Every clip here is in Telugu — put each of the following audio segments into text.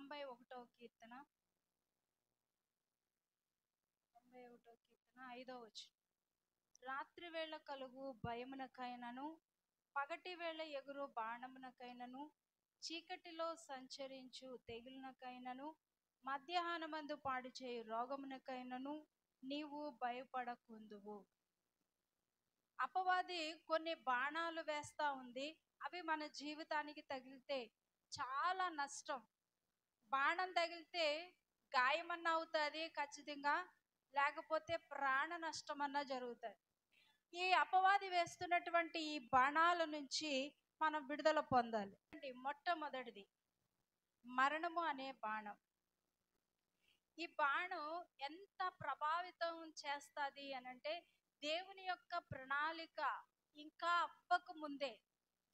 91వ కీర్తన 5వ వచనం. రాత్రి వేళ కలుగు భయమునకైనను పగటి వేళ ఎగురు బాణమునకైనను చీకటిలో సంచరించు తెగులునకైనను మధ్యాహ్నమందు పాడు చేయు రోగమునకైనను నీవు భయపడకుందువు. అపవాది కొన్ని బాణాలు వేస్తా ఉంది. అవి మన జీవితానికి తగిలితే చాలా నష్టం. బాణం తగిలితే గాయమన్నా అవుతుంది ఖచ్చితంగా, లేకపోతే ప్రాణ నష్టం అన్నా జరుగుతుంది. ఈ అపవాది వేస్తున్నటువంటి ఈ బాణాల నుంచి మనం విడుదల పొందాలి. మొట్టమొదటిది మరణము అనే బాణం. ఈ బాణం ఎంత ప్రభావితం చేస్తుంది అనంటే, దేవుని యొక్క ప్రణాళిక ఇంకా అవ్వక ముందే,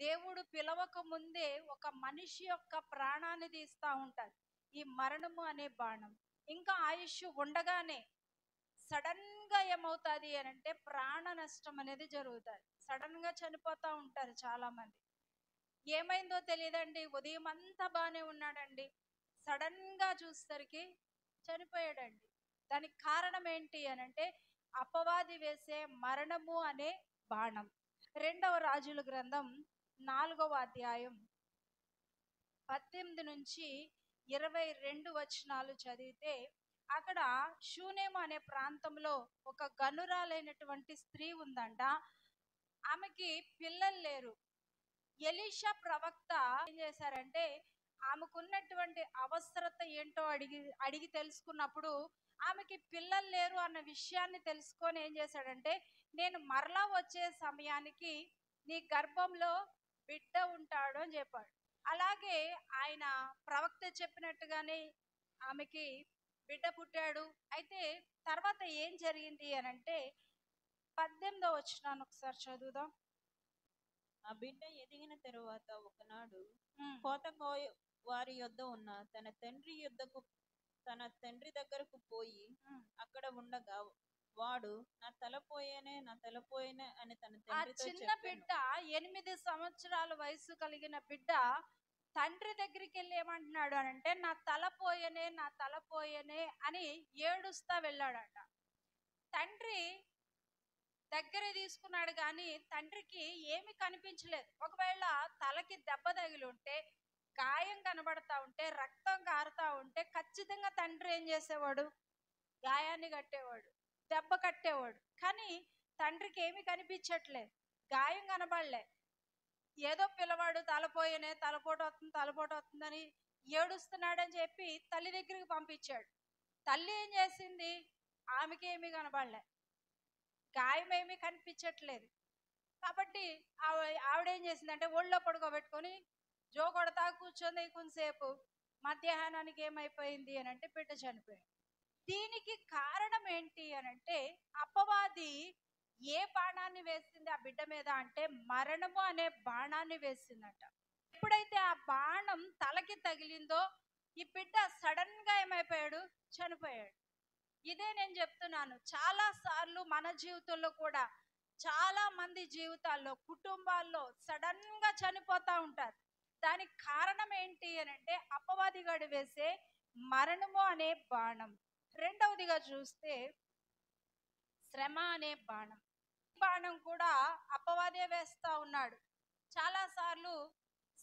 దేవుడు పిలవక ముందే ఒక మనిషి యొక్క ప్రాణాన్ని తీస్తూ ఉంటారు ఈ మరణము అనే బాణం. ఇంకా ఆయుష్ ఉండగానే సడన్ గా ఏమవుతుంది అనంటే ప్రాణ నష్టం అనేది జరుగుతుంది. సడన్ గా చనిపోతూ ఉంటారు చాలా మంది. ఏమైందో తెలియదండి, ఉదయం అంతా బాగానే ఉన్నాడండి, సడన్ గా చూసేసరికి చనిపోయాడండి. దానికి కారణం ఏంటి అనంటే అపవాది వేసే మరణము అనే బాణం. 2వ రాజుల గ్రంథం 4వ అధ్యాయం 18 నుంచి 22 వచనాలు చదివితే, అక్కడ షూనేము అనే ప్రాంతంలో ఒక గనురాలైనటువంటి స్త్రీ ఉందంట. ఆమెకి పిల్లలు లేరు. ఎలీషా ప్రవక్త ఏం చేశారంటే ఆమెకున్నటువంటి అవసరత ఏంటో అడిగి తెలుసుకున్నప్పుడు, ఆమెకి పిల్లలు లేరు అన్న విషయాన్ని తెలుసుకొని ఏం చేశాడంటే, నేను మరలా వచ్చే సమయానికి నీ గర్భంలో బిడ్డ ఉంటాడు అని చెప్పాడు. అలాగే ఆయన ప్రవక్త చెప్పినట్టుగానే ఆమెకి బిడ్డ పుట్టాడు. అయితే తర్వాత ఏం జరిగింది అనంటే 18వ వచనాన్ని ఒకసారి చదువుదాం. ఆ బిడ్డ ఎదిగిన తరువాత ఒకనాడు కోత వారి యొద్ద ఉన్న తన తండ్రి దగ్గరకు పోయి అక్కడ ఉండగా వాడు నా తల పోయేనే అని తన తండ్రితో చిన్న బిడ్డ 8 సంవత్సరాల వయసు కలిగిన బిడ్డ తండ్రి దగ్గరికి వెళ్ళి ఏమంటున్నాడు అనంటే నా తల పోయేనే అని ఏడుస్తా వెళ్ళాడట. తండ్రి దగ్గర తీసుకున్నాడు కానీ తండ్రికి ఏమి కనిపించలేదు. ఒకవేళ తలకి దెబ్బ తగిలి ఉంటే, గాయం కనబడతా ఉంటే, రక్తం కారుతా ఉంటే ఖచ్చితంగా తండ్రి ఏం చేసేవాడు? గాయాన్ని కట్టేవాడు, దెబ్బ కట్టేవాడు. కానీ తండ్రికి ఏమి కనిపించట్లేదు, గాయం కనబడలే. ఏదో పిల్లవాడు తలపోటు వస్తుందని ఏడుస్తున్నాడని చెప్పి తల్లి దగ్గరికి పంపించాడు. తల్లి ఏం చేసింది? ఆమెకి ఏమీ కనబడలే, గాయం ఏమీ కనిపించట్లేదు. కాబట్టి ఆవిడేం చేసిందంటే ఒళ్ళో పడుకోబెట్టుకొని జో కొడతా కూర్చొని కొంతసేపు. మధ్యాహ్నానికి ఏమైపోయింది అని అంటే బిడ్డ చనిపోయింది. దీనికి కారణం ఏంటి అనంటే అపవాది ఏ బాణాన్ని వేసింది ఆ బిడ్డ మీద అంటే మరణము అనే బాణాన్ని వేసిందట. ఎప్పుడైతే ఆ బాణం తలకి తగిలిందో ఈ బిడ్డ సడన్ గా ఏమైపోయాడు? చనిపోయాడు. ఇదే నేను చెప్తున్నాను, చాలా సార్లు మన జీవితంలో కూడా చాలా మంది జీవితాల్లో, కుటుంబాల్లో సడన్ గా చనిపోతా ఉంటారు. దానికి కారణం ఏంటి అనంటే అపవాది గడి వేసే మరణము అనే బాణం. రెండవదిగా చూస్తే శ్రమ అనే బాణం. బాణం కూడా అపవాదే వేస్తా ఉన్నాడు. చాలా సార్లు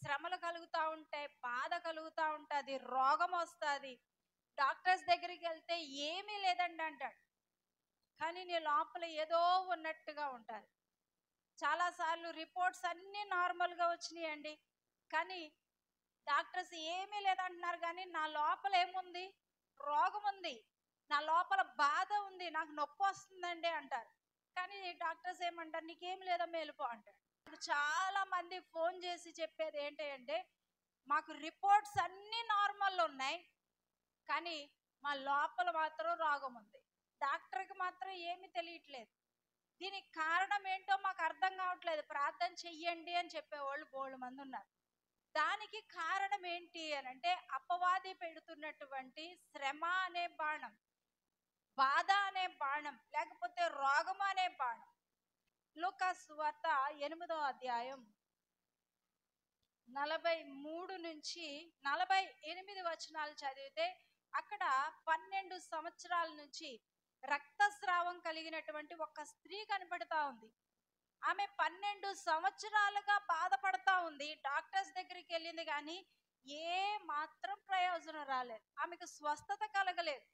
శ్రమలు కలుగుతూ ఉంటాయి, బాధ కలుగుతూ ఉంటుంది, రోగం వస్తుంది. డాక్టర్స్ దగ్గరికి వెళ్తే ఏమీ లేదండి అంటాడు, కానీ నీ లోపల ఏదో ఉన్నట్టుగా ఉంటుంది. చాలాసార్లు రిపోర్ట్స్ అన్నీ నార్మల్గా వచ్చినాయండి, కానీ డాక్టర్స్ ఏమీ లేదంటున్నారు, కానీ నా లోపల ఏముంది? రోగం ఉంది, నా లోపల బాధ ఉంది, నాకు నొప్పి వస్తుందండి అంటారు. కానీ డాక్టర్స్ ఏమంటారు? నీకేం లేదమ్మా వెళ్ళిపో అంటారు. చాలా మంది ఫోన్ చేసి చెప్పేది ఏంటంటే మాకు రిపోర్ట్స్ అన్నీ నార్మల్ ఉన్నాయి, కానీ మా లోపల మాత్రం రోగం ఉంది, డాక్టర్కి మాత్రం ఏమి తెలియట్లేదు. దీనికి కారణం ఏంటో మాకు అర్థం కావట్లేదు, ప్రార్థన చెయ్యండి అని చెప్పేవాళ్ళు బోల్డ్ మంది ఉన్నారు. దానికి కారణం ఏంటి అనంటే అపవాది పెడుతున్నటువంటి శ్రమ అనే బాణం, బాధ అనే బాణం, లేకపోతే రోగం అనే బాణం. లూకా సువార్త 8వ అధ్యాయం 43 నుంచి 48 వచనాలు చదివితే అక్కడ 12 సంవత్సరాల నుంచి రక్తస్రావం కలిగినటువంటి ఒక స్త్రీ కనబడతా ఉంది. ఆమె 12 సంవత్సరాలుగా బాధపడతా ఉంది. డాక్టర్స్ దగ్గరికి వెళ్ళింది కానీ ఏ మాత్రం ప్రయోజనం రాలేదు. ఆమెకు స్వస్థత కలగలేదు,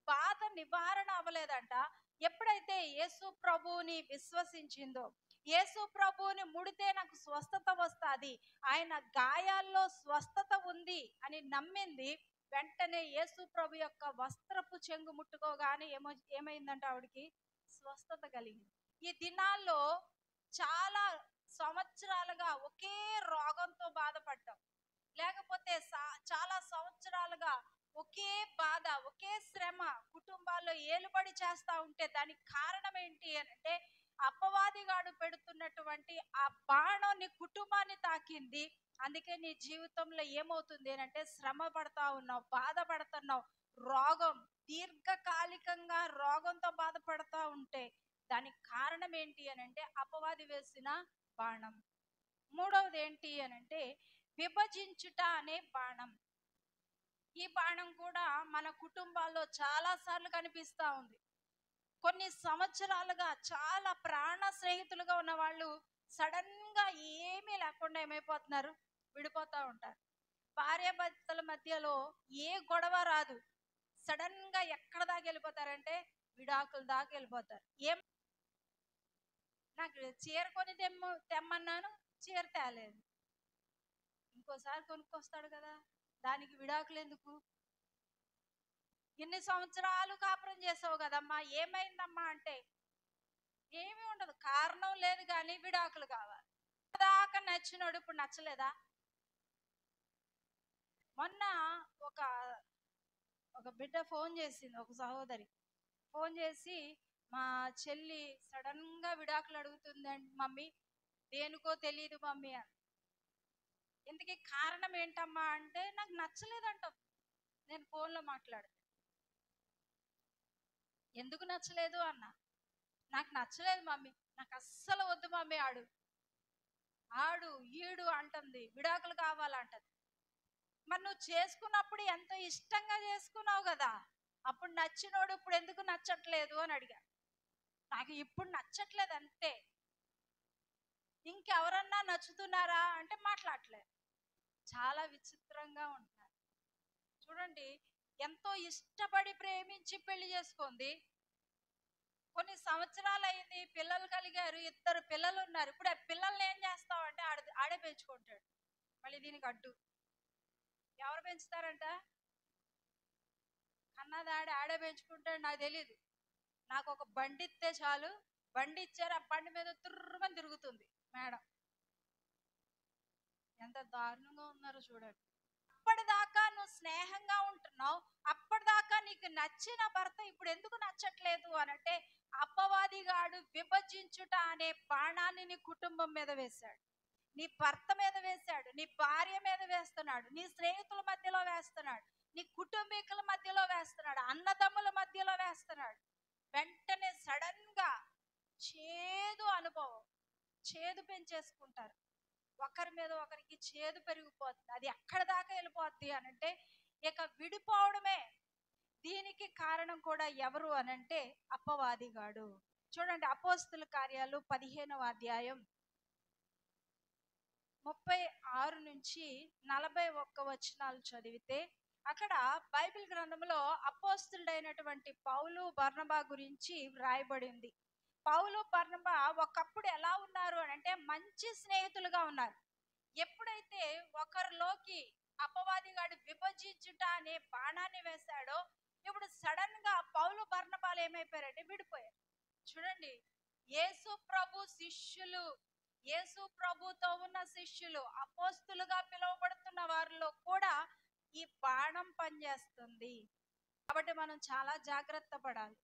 బాధ నివారణ అవ్వలేదంట. ఎప్పుడైతే యేసు ప్రభువుని విశ్వసించిందో, యేసు ప్రభువుని ముడితే నాకు స్వస్థత వస్తుంది, ఆయన గాయాల్లో స్వస్థత ఉంది అని నమ్మింది. వెంటనే యేసు ప్రభు యొక్క వస్త్రపు చెంగు ముట్టుకోగానే ఏమైందంట, ఆవిడికి స్వస్థత కలిగింది. ఈ దినాల్లో చాలా సంవత్సరాలుగా ఒకే రోగంతో బాధపడ్డాం, లేకపోతే చాలా సంవత్సరాలుగా ఒకే బాధ, ఒకే శ్రమ కుటుంబాల్లో ఏలుబడి చేస్తా ఉంటే దానికి కారణం ఏంటి అంటే అపవాదిగాడు పెడుతున్నటువంటి ఆ బాణం నీ కుటుంబాన్ని తాకింది. అందుకే నీ జీవితంలో ఏమవుతుంది అంటే శ్రమ పడతా ఉన్నావు, బాధపడుతున్నావు. రోగం దీర్ఘకాలికంగా రోగంతో బాధపడతా ఉంటే దానికి కారణం ఏంటి అంటే అపవాది వేసిన బాణం. మూడవది ఏంటి అంటే విభజించుట అనే బాణం. ఈ బాణం కూడా మన కుటుంబాల్లో చాలా సార్లు కనిపిస్తా ఉంది. కొన్ని సంవత్సరాలుగా చాలా ప్రాణ స్నేహితులుగా ఉన్న వాళ్ళు సడన్ గా ఏమీ లేకుండా ఏమైపోతున్నారు, విడిపోతా ఉంటారు. భార్యాభర్తల మధ్యలో ఏ గొడవ రాదు, సడన్ గా ఎక్కడ దాకా వెళ్ళిపోతారంటే విడాకుల దాకా వెళ్ళిపోతారు. నాకు చీర కొని తెమ్మన్నాను, చీర తేలేదు, ఇంకోసారి కొనుక్కొస్తాడు కదా, దానికి విడాకులు ఎందుకు? ఎన్ని సంవత్సరాలు కాపురం చేసావు కదమ్మా, ఏమైందమ్మా అంటే ఏమీ ఉండదు, కారణం లేదు కానీ విడాకులు కావాలి. దాకా నచ్చినోడు ఇప్పుడు నచ్చలేదా? మొన్న ఒక బిడ్డ ఫోన్ చేసింది, ఒక సహోదరి ఫోన్ చేసి, మా చెల్లి సడన్ గా విడాకులు అడుగుతుందండి మమ్మీ, దేనికో తెలియదు మమ్మీ అని. ఇంతకీ కారణం ఏంటమ్మా అంటే నాకు నచ్చలేదంట. నేను ఫోన్లో మాట్లాడు, ఎందుకు నచ్చలేదు అన్నా. నాకు నచ్చలేదు మమ్మీ, నాకు అస్సలు వద్దు మమ్మీ, ఆడు ఈడు అంటుంది, విడాకులు కావాలంటది. మరి నువ్వు చేసుకున్నప్పుడు ఎంతో ఇష్టంగా చేసుకున్నావు కదా, అప్పుడు నచ్చినోడు ఇప్పుడు ఎందుకు నచ్చట్లేదు అని అడిగా. నాకు ఇప్పుడు నచ్చట్లేదు అంతే, ఇంకెవరన్నా నచ్చుతున్నారా అంటే మాట్లాడలేదు. చాలా విచిత్రంగా ఉంటున్నారు. చూడండి, ఎంతో ఇష్టపడి ప్రేమించి పెళ్లి చేసుకుంది, కొన్ని సంవత్సరాలు అయింది, పిల్లలు కలిగారు, 2 పిల్లలు ఉన్నారు. ఇప్పుడు ఆ పిల్లల్ని ఏం చేస్తావు అంటే ఆడే పెంచుకుంటాడు. మళ్ళీ దీనికి అడ్డు ఎవరు పెంచుతారంట? కన్నదాడి ఆడే పెంచుకుంటాడు. నాకు తెలీదు, నాకు ఒక బండి ఇస్తే చాలు, బండి ఇచ్చారు, ఆ బండి మీద తుర్రుమని తిరుగుతుంది మేడం. ఎంత దారుణంగా ఉన్నారో చూడండి. అప్పటిదాకా నువ్వు స్నేహంగా ఉంటున్నావు, అప్పటిదాకా నీకు నచ్చిన భర్త ఇప్పుడు ఎందుకు నచ్చట్లేదు అనంటే అపవాదిగాడు విభజించుట అనే బాణాన్ని నీ కుటుంబం మీద వేశాడు, నీ భర్త మీద వేశాడు, నీ భార్య మీద వేస్తున్నాడు, నీ స్నేహితుల మధ్యలో వేస్తున్నాడు, నీ కుటుంబీకుల మధ్యలో వేస్తున్నాడు, అన్నదమ్ముల మధ్యలో వేస్తున్నాడు. వెంటనే సడన్ గా చేదు అనుభవం, చేదు పెంచేసుకుంటారు, ఒకరి మీద ఒకరికి చేదు పెరిగిపోతుంది. అది ఎక్కడ దాకా వెళ్ళిపోద్ది అనంటే ఇక విడిపోవడమే. దీనికి కారణం కూడా ఎవరు అనంటే అపవాదిగాడు. చూడండి, అపోస్తుల కార్యాలు 15వ అధ్యాయం 36 నుంచి 41 వచనాలు చదివితే అక్కడ బైబిల్ గ్రంథంలో అపోస్తులుడైనటువంటి పౌలు బర్నబా గురించి వ్రాయబడింది. పౌలు బర్నబా ఒకప్పుడు ఎలా ఉన్నారు అంటే మంచి స్నేహితులుగా ఉన్నారు. ఎప్పుడైతే ఒకరిలోకి అపవాదిగాడు విభజించుట అనే బాణాన్ని వేశాడో ఇప్పుడు సడన్ గా పౌలు బర్నబాలు ఏమైపోయారంటే విడిపోయారు. చూడండి, యేసు ప్రభు శిష్యులు, యేసు ప్రభుతో ఉన్న శిష్యులు, అపోస్తులుగా పిలువబడుతున్న వారిలో కూడా ఈ బాణం పనిచేస్తుంది. కాబట్టి మనం చాలా జాగ్రత్త పడాలి.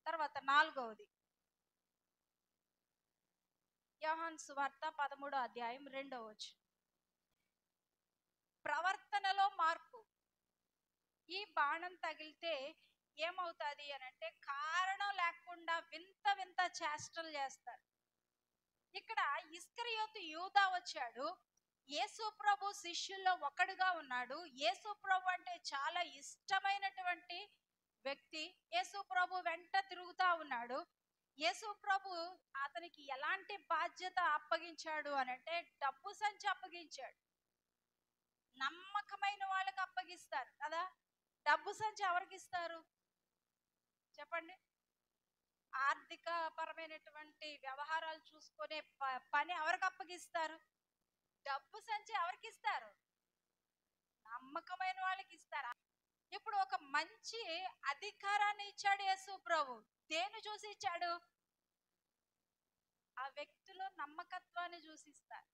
తర్వాత 4వది యోహాను సువార్త 13వ అధ్యాయం 2వ వచనం. ప్రవర్తనలో మార్పు. ఈ బాణం తగిలితే ఏమవుతుంది అనంటే కారణం లేకుండా వింత వింత చేష్టలు చేస్తారు. ఇక్కడ ఇస్కరియోతు యూదా వచ్చాడు, యేసు ప్రభు శిష్యుల్లో ఒకడుగా ఉన్నాడు. యేసు ప్రభు అంటే చాలా ఇష్టమైనటువంటి వ్యక్తి. యేసు ప్రభు వెంట తిరుగుతా ఉన్నాడు. యేసు ప్రభు అతనికి ఎలాంటి బాధ్యత అప్పగించాడు అనంటే డబ్బు సంచి అప్పగించాడు. నమ్మకమైన వాళ్ళకి అప్పగిస్తారు కదా. డబ్బు సంచి ఎవరికి ఇస్తారు చెప్పండి? ఆర్థిక పరమైనటువంటి వ్యవహారాలు చూసుకునే పని ఎవరికి అప్పగిస్తారు? డబ్బు సంచి ఎవరికి ఇస్తారు? నమ్మకమైన వాళ్ళకి ఇస్తారు. ఇప్పుడు ఒక మంచి అధికారాన్ని ఇచ్చాడు యేసు ప్రభు. దేన్ని చూసి ఇచ్చాడు? ఆ వ్యక్తిలో నమ్మకత్వాన్ని చూసి ఇస్తారు.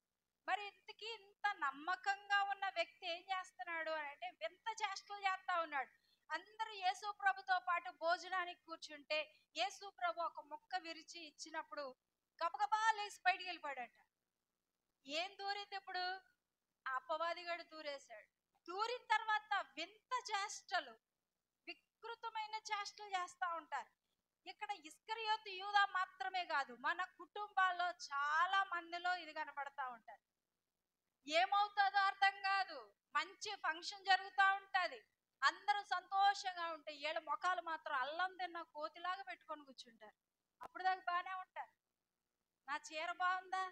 మరి ఇంతకీ ఇంత నమ్మకంగా ఉన్న వ్యక్తి ఏం చేస్తున్నాడు అని అంటే వింత చేష్టలు చేస్తా ఉన్నాడు. అందరూ యేసు ప్రభుతో పాటు భోజనానికి కూర్చుంటే యేసు ప్రభు ఒక ముక్క విరిచి ఇచ్చినప్పుడు గబగబా లేచి బయటికి వెళ్ళిపోయాడట. ఏం దూరింది ఇప్పుడు? అపవాదిగాడు దూరేశాడు. దూరిన తర్వాత వింత చేష్టలు, వికృతమైన చేష్టలు చేస్తా ఉంటారు. ఇక్కడ ఇస్కరియోతు యూదా మాత్రమే కాదు, మన కుటుంబాల్లో చాలా మందిలో ఇది కనబడతా ఉంటారు. ఏమవుతుందో అర్థం కాదు. మంచి ఫంక్షన్ జరుగుతూ ఉంటది, అందరూ సంతోషంగా ఉంటే ఏళ్ళ మొఖాలు మాత్రం అల్లం తిన్న కోతిలాగా పెట్టుకొని కూర్చుంటారు. అప్పుడు దాకా బాగానే ఉంటారు. నా చీర బాగుందా,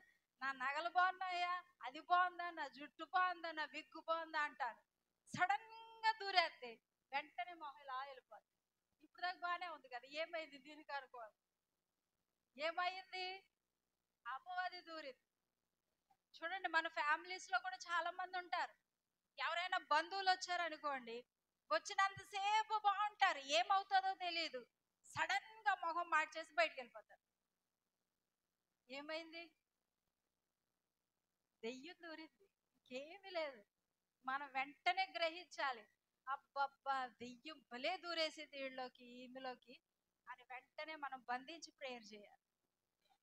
నా నగలు బాగున్నాయా, అది బాగుందా, నా జుట్టు బాగుందా, నా విగ్గు బాగుందా అంటారు. సడన్ గా దూరేస్తే వెంటనే మొహం ఇలా వెళ్ళిపోతుంది. ఇప్పుడు దాకా బాగానే ఉంది కదా, ఏమైంది దీనికి అనుకోవాలి. ఏమైంది? అపవాది దూరింది. చూడండి, మన ఫ్యామిలీస్ లో కూడా చాలా మంది ఉంటారు. ఎవరైనా బంధువులు వచ్చారనుకోండి, వచ్చినంతసేపు బాగుంటారు, ఏమవుతుందో తెలియదు. సడన్ గా మొహం మార్చేసి బయటికి వెళ్ళిపోతారు. ఏమైంది? దెయ్యం దూరింది, ఇంకేమీ లేదు. మనం వెంటనే గ్రహించాలి, అబ్బబ్బా దెయ్యం భలే దూరేసింది వీళ్ళలోకి, ఈమెలోకి అని వెంటనే మనం బంధించి ప్రేయర్ చేయాలి.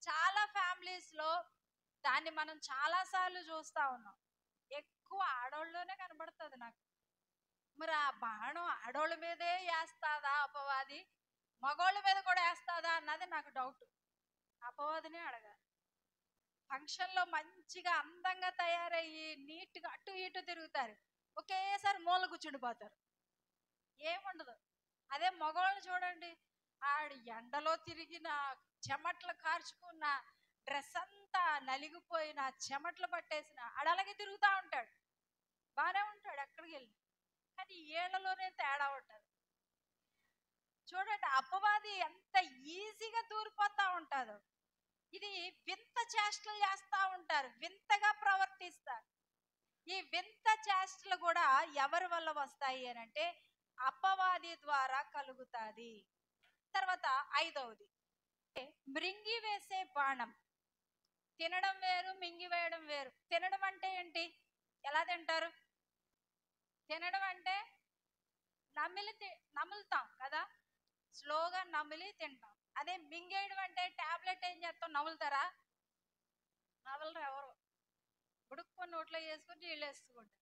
చాలా ఫ్యామిలీస్ లో దాన్ని మనం చాలా సార్లు చూస్తా ఉన్నాం. ఎక్కువ ఆడోళ్ళలోనే కనబడుతుంది నాకు. మరి ఆ బాణం ఆడోళ్ళ మీదే వేస్తాదా అపవాది, మగోళ్ళ మీద కూడా వేస్తాదా అన్నది నాకు డౌట్. అపవాదినే అడగాలి. ఫంక్షన్ లో మంచిగా అందంగా తయారయ్యి నీట్గా అటు ఇటు తిరుగుతారు, ఒకేసారి మూల కూర్చుండిపోతారు, ఏముండదు. అదే మగవాళ్ళు చూడండి, ఆడు ఎండలో తిరిగిన, చెమట్లు కార్చుకున్న, డ్రెస్ అంతా నలిగిపోయిన, చెమట్లు పట్టేసిన ఆడు అలాగే తిరుగుతూ ఉంటాడు, బాగానే ఉంటాడు ఎక్కడికి వెళ్ళి. కానీ ఏళ్లలోనే తేడా ఉంటుంది. చూడండి, అపవాది ఎంత ఈజీగా దూరిపోతా ఉంటాడు. ఇది వింత చేష్టలు చేస్తా ఉంటారు, వింతగా ప్రవర్తిస్తారు. ఈ వింత చేష్టలు కూడా ఎవరి వల్ల వస్తాయి అని అంటే అపవాది ద్వారా కలుగుతాది. తర్వాత 5వది మృంగి వేసే బాణం. తినడం వేరు, మింగి వేయడం వేరు. తినడం అంటే ఏంటి? ఎలా తింటారు? తినడం అంటే నములుతాం కదా, స్లోగా నమిలి తింటాం. అదే మింగేయడం అంటే టాబ్లెట్ ఏం చేస్తాం, నములుతారా? నవలరు ఎవరు, ఉడుక్కొని నోట్లో వేసుకొని నీళ్ళు వేసుకుంటారు.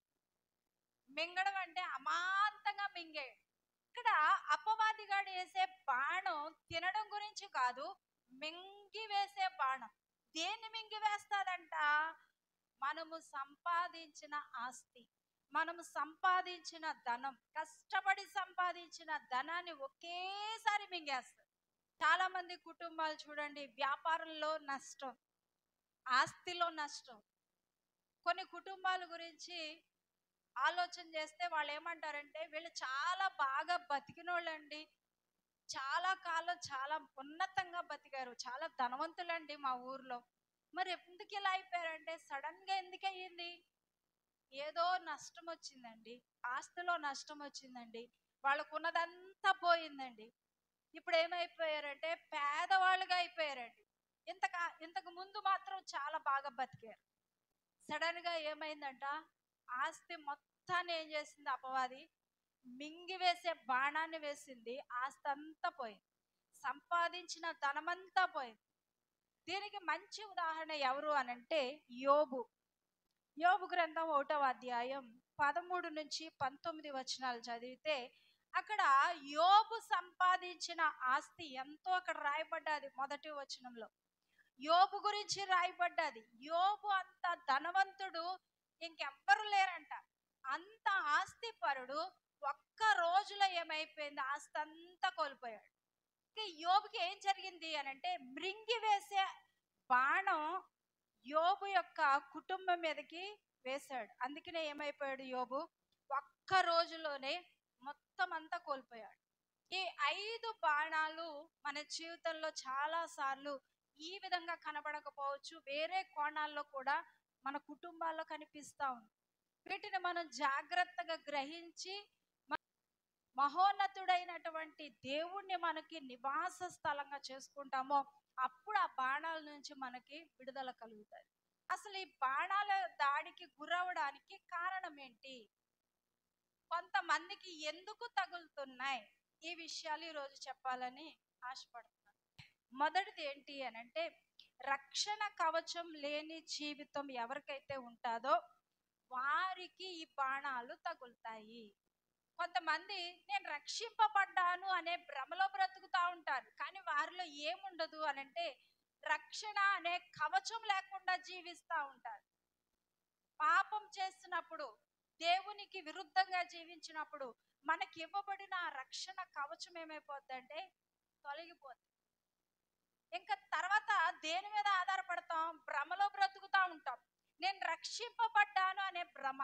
మింగడం అంటే అమాంతంగా మింగేయడం. ఇక్కడ అపవాదిగాడు వేసే బాణం తినడం గురించి కాదు, మింగి వేసే బాణం. దేన్ని మింగి వేస్తాదంట? మనము సంపాదించిన ఆస్తి, మనము సంపాదించిన ధనం, కష్టపడి సంపాదించిన ధనాన్ని ఒకేసారి మింగేస్తారు. చాలా మంది కుటుంబాలు చూడండి, వ్యాపారంలో నష్టం, ఆస్తిలో నష్టం. కొన్ని కుటుంబాల గురించి ఆలోచన చేస్తే వాళ్ళు ఏమంటారంటే వీళ్ళు చాలా బాగా బతికినోళ్ళండి, చాలా కాలం చాలా ఉన్నతంగా బతికారు, చాలా ధనవంతులండి మా ఊర్లో. మరి ఎందుకు ఇలా అయిపోయారంటే సడన్ గా ఎందుకు అయ్యింది? ఏదో నష్టం వచ్చిందండి, ఆస్తిలో నష్టం వచ్చిందండి, వాళ్ళకు ఉన్నదంతా పోయిందండి. ఇప్పుడు ఏమైపోయారంటే పేదవాళ్ళుగా అయిపోయారండి. ఇంతకు ముందు మాత్రం చాలా బాగా బతికారు. సడన్ గా ఏమైందంట, ఆస్తి మొత్తాన్ని ఏం చేసింది అపవాది? మింగి వేసే బాణాన్ని వేసింది. ఆస్తి అంతా పోయింది, సంపాదించిన ధనమంతా పోయింది. దీనికి మంచి ఉదాహరణ ఎవరు అనంటే యోబు. యోబు గ్రంథం 1వ అధ్యాయం 13 నుంచి 19 వచనాలు చదివితే అక్కడ యోబు సంపాదించిన ఆస్తి ఎంతో అక్కడ రాయబడ్డది. మొదటి వచనంలో యోబు గురించి రాయబడ్డది. యోబు అంత ధనవంతుడు ఇంకెవ్వరు లేరంట. అంత ఆస్తిపరుడు ఒక్క రోజులో ఏమైపోయింది, ఆస్తి అంతా కోల్పోయాడు. ఇక యోబుకి ఏం జరిగింది అని అంటే, మృంగి వేసే బాణం యోబు యొక్క కుటుంబం మీదకి వేశాడు. అందుకనే ఏమైపోయాడు యోబు, ఒక్క రోజులోనే మొత్తం అంతా కోల్పోయాడు. ఈ 5 బాణాలు మన జీవితంలో చాలా సార్లు ఈ విధంగా కనబడకపోవచ్చు, వేరే కోణాల్లో కూడా మన కుటుంబాల్లో కనిపిస్తా ఉంది. వీటిని మనం జాగ్రత్తగా గ్రహించి మహోన్నతుడైనటువంటి దేవుణ్ణి మనకి నివాస స్థలంగా చేసుకుంటామో అప్పుడు ఆ బాణాల నుంచి మనకి విడుదల కలుగుతుంది. అసలు ఈ బాణాల దాడికి గురవడానికి కారణం ఏంటి, కొంతమందికి ఎందుకు తగులుతున్నాయి, ఈ విషయాలు ఈరోజు చెప్పాలని ఆశపడుతున్నాను. మొదటిది ఏంటి అని అంటే, రక్షణ కవచం లేని జీవితం ఎవరికైతే ఉంటుందో వారికి ఈ బాణాలు తగులుతాయి. కొంతమంది నేను రక్షింపబడ్డాను అనే భ్రమలో బ్రతుకుతా ఉంటారు, కానీ వారిలో ఏముండదు అని అంటే రక్షణ అనే కవచం లేకుండా జీవిస్తూ ఉంటారు. పాపం చేస్తున్నప్పుడు, దేవునికి విరుద్ధంగా జీవించినప్పుడు మనకి ఇవ్వబడిన ఆ రక్షణ కవచం ఏమైపోద్దంటే తొలగిపోతుంది. ఇంకా తర్వాత దేని మీద ఆధారపడతాం, భ్రమలో బ్రతుకుతా ఉంటాం. నేను రక్షింపబడ్డాను అనే భ్రమ,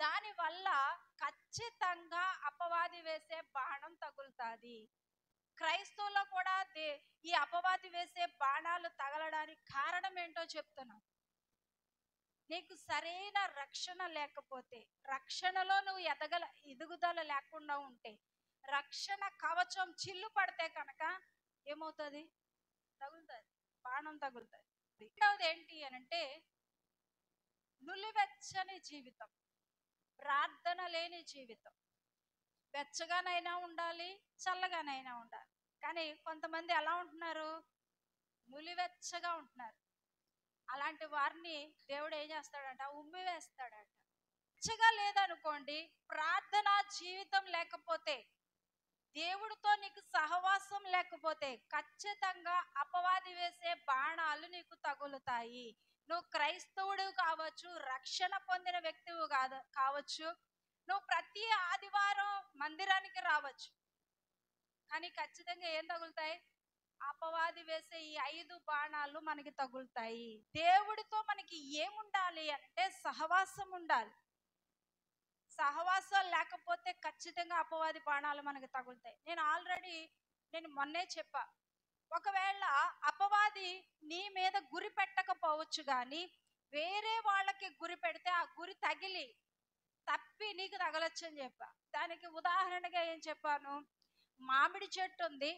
దానివల్ల ఖచ్చితంగా అపవాది వేసే బాణం తగులుతుంది. క్రైస్తవుల్లో కూడా ఈ అపవాది వేసే బాణాలు తగలడానికి కారణం ఏంటో చెప్తున్నా. నీకు సరైన రక్షణ లేకపోతే, రక్షణలో నువ్వు ఎదుగుదల లేకుండా ఉంటే, రక్షణ కవచం చిల్లు పడితే కనుక ఏమవుతుంది, తగులుతుంది, బాణం తగులుతుంది. రెండవది ఏంటి అని అంటే నులివెచ్చని జీవితం, ప్రార్థన లేని జీవితం. వెచ్చగానైనా ఉండాలి, చల్లగానైనా ఉండాలి. కానీ కొంతమంది ఎలా ఉంటున్నారు, నులివెచ్చగా ఉంటున్నారు. అలాంటి వారిని దేవుడు ఏం చేస్తాడంట, ఉమ్మి వేస్తాడంట. వెచ్చగా లేదనుకోండి, ప్రార్థన జీవితం లేకపోతే, దేవుడితో నీకు సహవాసం లేకపోతే ఖచ్చితంగా అపవాది వేసే బాణాలు నీకు తగులుతాయి. నువ్వు క్రైస్తవుడు కావచ్చు, రక్షణ పొందిన వ్యక్తివి కావచ్చు, నువ్వు ప్రతి ఆదివారం మందిరానికి రావచ్చు, కానీ ఖచ్చితంగా ఏం తగులుతాయి, అపవాది వేసే ఈ 5 బాణాలు మనకి తగులుతాయి. దేవుడితో మనకి ఏముండాలి అంటే సహవాసం ఉండాలి. సహవాసం లేకపోతే ఖచ్చితంగా అపవాది బాణాలు మనకి తగులుతాయి. నేను మొన్నే చెప్పా, ఒకవేళ అపవాది నీ మీద గురి పెట్టకపోవచ్చు, కానీ వేరే వాళ్ళకి గురి పెడితే ఆ గురి తగిలి తప్పి నీకు తగలొచ్చు అని చెప్పా. దానికి ఉదాహరణగా ఏం చెప్పాను, మామిడి చెట్టు ఉంది,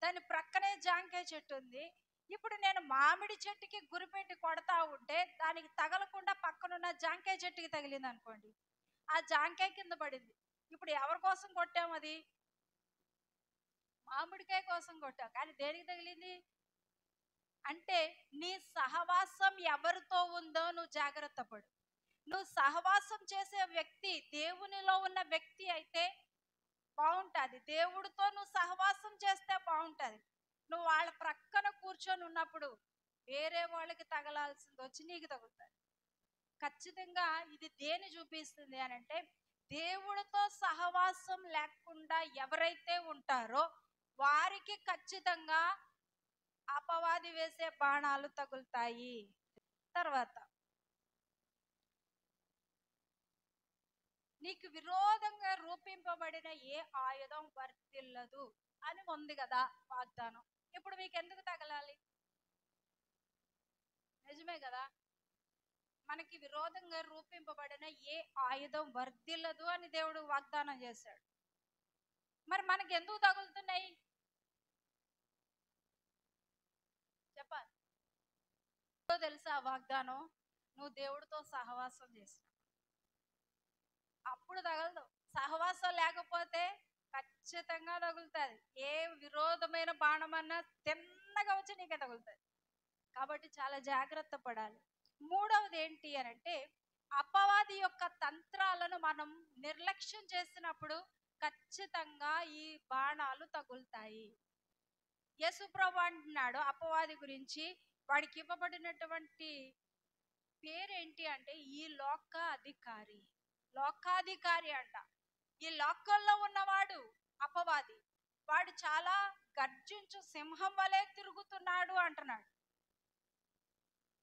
దాని ప్రక్కనే జాంకాయ చెట్టు ఉంది. ఇప్పుడు నేను మామిడి చెట్టుకి గురిపెట్టి కొడతా ఉంటే దానికి తగలకుండా పక్కనున్న జాంకాయ చెట్టుకి తగిలింది అనుకోండి, ఆ జాంకాయ కింద పడింది. ఇప్పుడు ఎవరి కోసం కొట్టాము, అది మామిడికాయ కోసం కొట్టావు, కానీ దేనికి తగిలింది అంటే నీ సహవాసం ఎవరితో ఉందో నువ్వు జాగ్రత్త పడు. నువ్వు సహవాసం చేసే వ్యక్తి దేవునిలో ఉన్న వ్యక్తి అయితే బాగుంటుంది, దేవుడితో నువ్వు సహవాసం చేస్తే బాగుంటుంది. నువ్వు వాళ్ళ ప్రక్కన కూర్చొని ఉన్నప్పుడు వేరే వాళ్ళకి తగలాల్సింది వచ్చి నీకు తగులుతుంది. ఖచ్చితంగా ఇది దేని చూపిస్తుంది అని అంటే, దేవుడితో సహవాసం లేకుండా ఎవరైతే ఉంటారో వారికి ఖచ్చితంగా అపవాది వేసే బాణాలు తగులుతాయి. తర్వాత నీకు విరోధంగా రూపింపబడిన ఏ ఆయుధం వర్తిల్లదు అని ఉంది కదా వాగ్దానం. ఇప్పుడు మీకు ఎందుకు తగలాలి, నిజమే కదా, మనకి విరోధంగా రూపింపబడిన ఏ ఆయుధం వర్ధిల్లదు అని దేవుడు వాగ్దానం చేశాడు. మరి మనకి ఎందుకు తగులుతున్నాయి చెప్పాలి. తెలుసా వాగ్దానం, నువ్వు దేవుడితో సహవాసం చేసినావు అప్పుడు తగలదు, సహవాసం లేకపోతే ఖచ్చితంగా తగులుతుంది. ఏ విరోధమైన బాణమన్నా తిన్నగా వచ్చి నీకే తగులుతుంది. కాబట్టి చాలా జాగ్రత్త పడాలి. మూడవది ఏంటి అని అంటే, అపవాది యొక్క తంత్రాలను మనం నిర్లక్ష్యం చేసినప్పుడు ఖచ్చితంగా ఈ బాణాలు తగులుతాయి. యేసుప్రభు అంటున్నాడు అపవాది గురించి, వాడికి ఇవ్వబడినటువంటి పేరేంటి అంటే ఈ లోకాధికారి. లోకాధికారి అంట. ఈ లోకంలో ఉన్నవాడు అపవాది. వాడు చాలా గర్జించు సింహం వలె తిరుగుతున్నాడు అంటున్నాడు.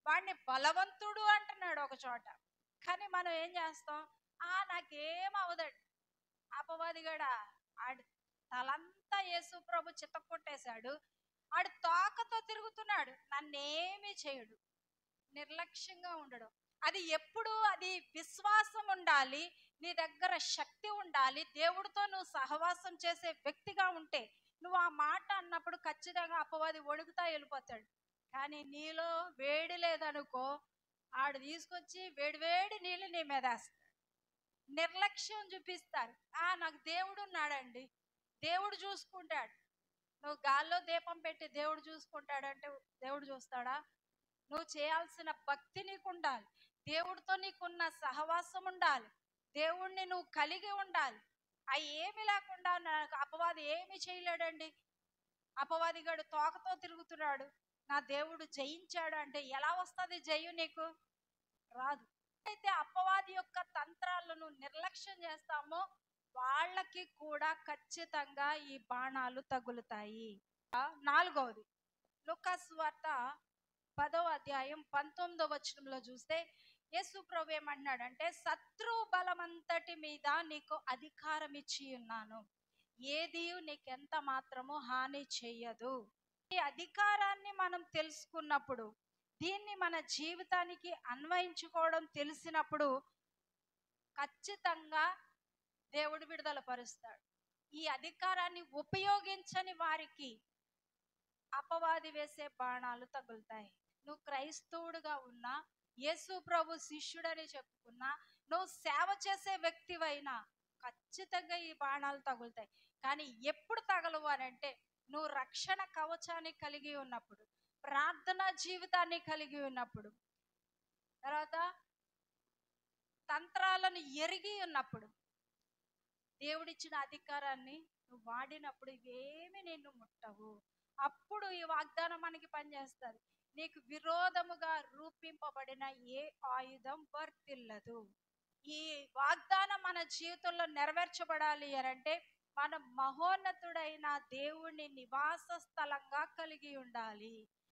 వాడిని బలవంతుడు అంటున్నాడు ఒక చోట. కానీ మనం ఏం చేస్తాం? నాకేం అవదండి, అపవాదిగాడా ఆడి తలంతా యేసు ప్రభు చితక్కొట్టేశాడు, ఆడు తోకతో తిరుగుతున్నాడు, నన్నేమీ చేయడు. నిర్లక్ష్యంగా ఉండడం. అది ఎప్పుడు అది విశ్వాసం ఉండాలి, నీ దగ్గర శక్తి ఉండాలి, దేవుడితో నువ్వు సహవాసం చేసే వ్యక్తిగా ఉంటే నువ్వు ఆ మాట అన్నప్పుడు ఖచ్చితంగా అపవాది వణుకుతా వెళ్ళిపోతాడు. కానీ నీలో వేడి లేదనుకో, ఆడు తీసుకొచ్చి వేడి నీళ్ళు నీ మీద వేస్తాడు. నిర్లక్ష్యం చూపిస్తారు. నాకు దేవుడు ఉన్నాడండి, దేవుడు చూసుకుంటాడు. నువ్వు గాల్లో దీపం పెట్టి దేవుడు చూసుకుంటాడంటే దేవుడు చూస్తాడా? నువ్వు చేయాల్సిన భక్తి నీకు ఉండాలి, దేవుడితో నీకున్న సహవాసం ఉండాలి, దేవుణ్ణి నువ్వు కలిగి ఉండాలి. అవి ఏమి లేకుండా నాకు అపవాది ఏమి చేయలేడండి. అపవాదిగాడు తోకతో తిరుగుతున్నాడు, నా దేవుడు జయించాడు అంటే ఎలా వస్తుంది జయం? నీకు రాదు. అయితే అపవాది యొక్క తంత్రాలను నిర్లక్ష్యం చేస్తామో వాళ్ళకి కూడా ఖచ్చితంగా ఈ బాణాలు తగులుతాయి. 4వది లూకాసు సువార్త 10వ అధ్యాయం 19వ వచనంలో చూస్తే యేసు ప్రభు ఏమంటున్నాడంటే, శత్రు బలమంతటి మీద నీకు అధికారం ఇచ్చి ఉన్నాను, ఏది నీకెంత మాత్రము హాని చెయ్యదు. ఈ అధికారాన్ని మనం తెలుసుకున్నప్పుడు, దీన్ని మన జీవితానికి అన్వయించుకోవడం తెలిసినప్పుడు ఖచ్చితంగా దేవుడు విడుదల పరుస్తాడు. ఈ అధికారాన్ని ఉపయోగించని వారికి అపవాది వేసే బాణాలు తగులుతాయి. నువ్వు క్రైస్తవుడుగా ఉన్నా, యేసు ప్రభు శిష్యుడని చెప్పుకున్నా, నువ్వు సేవ చేసే వ్యక్తివైనా ఖచ్చితంగా ఈ బాణాలు తగులుతాయి. కానీ ఎప్పుడు తగలవు అనంటే, నువ్వు రక్షణ కవచాన్ని కలిగి ఉన్నప్పుడు, ప్రార్థనా జీవితాన్ని కలిగి ఉన్నప్పుడు, తర్వాత తంత్రాలను ఎరిగి ఉన్నప్పుడు, దేవుడిచ్చిన అధికారాన్ని నువ్వు వాడినప్పుడు ఇవేమి నిన్ను ముట్టవు. అప్పుడు ఈ వాగ్దానం మనకి పనిచేస్తుంది. నీకు విరోధముగా రూపింపబడిన ఏ ఆయుధం వర్తిల్లదు. ఈ వాగ్దానం మన జీవితంలో నెరవేర్చబడాలి అంటే మనం మహోన్నతుడైన దేవుణ్ణి నివాస స్థలంగా కలిగి ఉండాలి.